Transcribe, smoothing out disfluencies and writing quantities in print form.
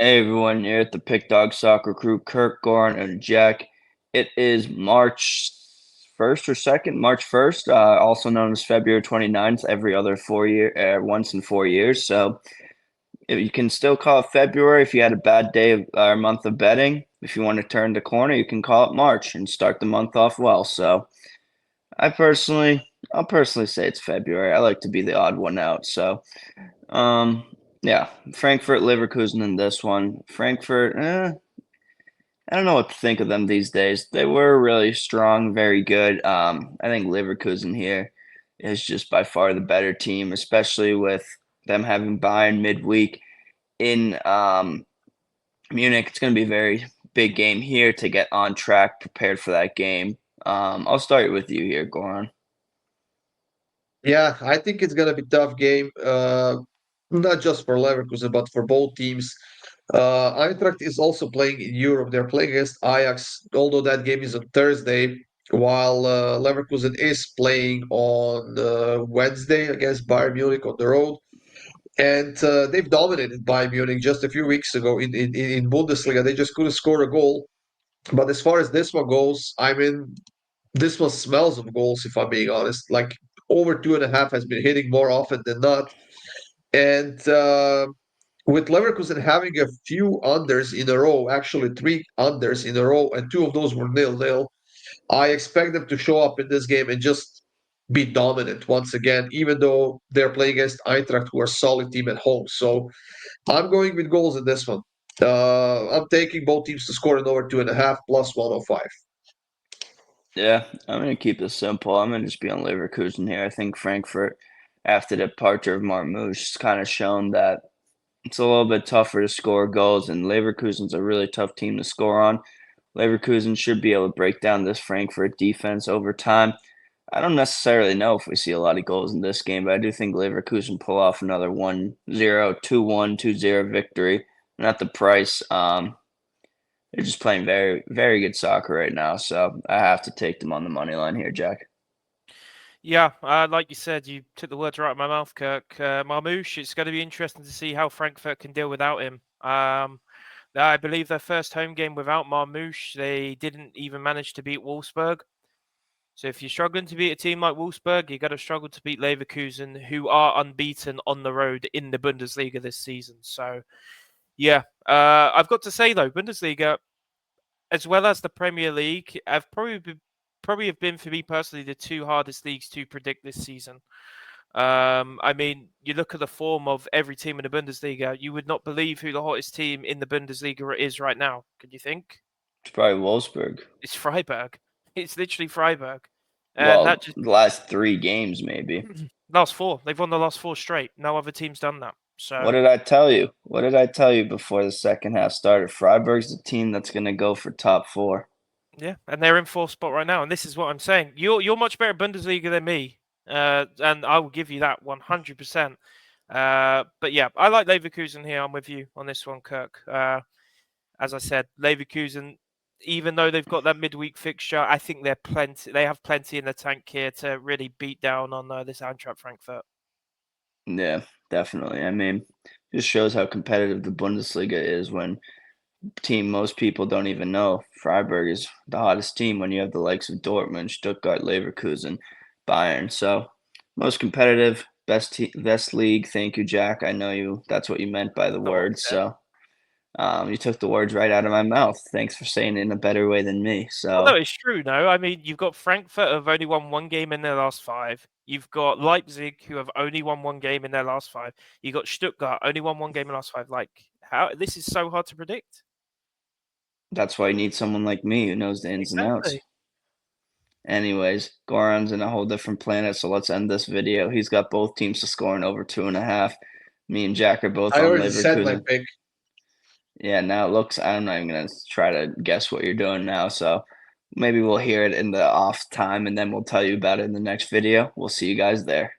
Hey everyone, here at the PickDawgz Soccer Crew, Kirk, Goran, and Jack. It is March 1st or 2nd, March 1st, also known as February 29th, every other once in 4 years. So you can still call it February if you had a bad day or month of betting. If you want to turn the corner, you can call it March and start the month off well. So I'll personally say it's February. I like to be the odd one out. Um, yeah, Frankfurt, Leverkusen in this one. Frankfurt, I don't know what to think of them these days. They were really strong, very good. I think Leverkusen here is just by far the better team, especially with them having Bayern midweek in Munich. It's going to be a very big game here to get on track, prepared for that game. I'll start with you here, Goran. Yeah, I think it's gonna be tough game, not just for Leverkusen, but for both teams. Eintracht is also playing in Europe. They're playing against Ajax, although that game is on Thursday, while Leverkusen is playing on Wednesday against Bayern Munich on the road. And they've dominated Bayern Munich just a few weeks ago in Bundesliga. They just couldn't score a goal. But as far as this one goes, I mean, this one smells of goals, if I'm being honest. Like over 2.5 has been hitting more often than not. And with Leverkusen having a few unders in a row, actually three unders in a row, and two of those were nil-nil, I expect them to show up in this game and just be dominant once again, even though they're playing against Eintracht, who are a solid team at home. So I'm going with goals in this one. I'm taking both teams to score an over 2.5 plus 105. Yeah, I'm going to keep this simple. I'm going to just be on Leverkusen here. I think Frankfurt, after the departure of Marmoush, has kind of shown that it's a little bit tougher to score goals, and Leverkusen's a really tough team to score on. Leverkusen should be able to break down this Frankfurt defense over time. I don't necessarily know if we see a lot of goals in this game, but I do think Leverkusen pull off another 1-0, 2-1, 2-0 victory. Not the price. They're just playing very, very good soccer right now, so I have to take them on the money line here, Jack. Yeah, like you said, you took the words right out of my mouth, Kirk. Marmoush, it's going to be interesting to see how Frankfurt can deal without him. I believe their first home game without Marmoush, they didn't even manage to beat Wolfsburg. So if you're struggling to beat a team like Wolfsburg, you're going to struggle to beat Leverkusen, who are unbeaten on the road in the Bundesliga this season. So, yeah, I've got to say, though, Bundesliga, as well as the Premier League, probably have been for me personally the two hardest leagues to predict this season. I mean, you look at the form of every team in the Bundesliga, you would not believe who the hottest team in the Bundesliga is right now. Can you think? It's probably Wolfsburg. It's Freiburg. It's literally Freiburg. And that Well, just the last 3 games, maybe. last four. They've won the last four straight. No other team's done that. What So did I tell you? What did I tell you before the second half started? Freiburg's the team that's going to go for top four. yeah, and they're in fourth spot right now. And this is what I'm saying. You're much better at Bundesliga than me. And I will give you that 100%. But yeah, I like Leverkusen here. I'm with you on this one, Kirk. As I said, Leverkusen, even though they've got that midweek fixture, I think they have plenty in the tank here to really beat down on this Eintracht Frankfurt. Yeah, definitely. I mean, just shows how competitive the Bundesliga is when most people don't even know Freiburg is the hottest team when you have the likes of Dortmund, Stuttgart, Leverkusen, Bayern. So most competitive, best league. Thank you, Jack. I know you. That's what you meant by the Not what we words. said. So you took the words right out of my mouth. Thanks for saying it in a better way than me. Well, no, So it's true. No, I mean you've got Frankfurt have only won one game in their last five. You've got Leipzig who have only won one game in their last five. You got Stuttgart only won one game in the last five. Like how this is so hard to predict. that's why you need someone like me who knows the ins and outs. Exactly. Anyways, Goran's in a whole different planet, so let's end this video. He's got both teams to score in over 2.5. Me and Jack are both I on already said my Leverkusen. pick. Yeah, now it looks, I'm not even going to try to guess what you're doing now, so maybe we'll hear it in the off time and then we'll tell you about it in the next video. We'll see you guys there.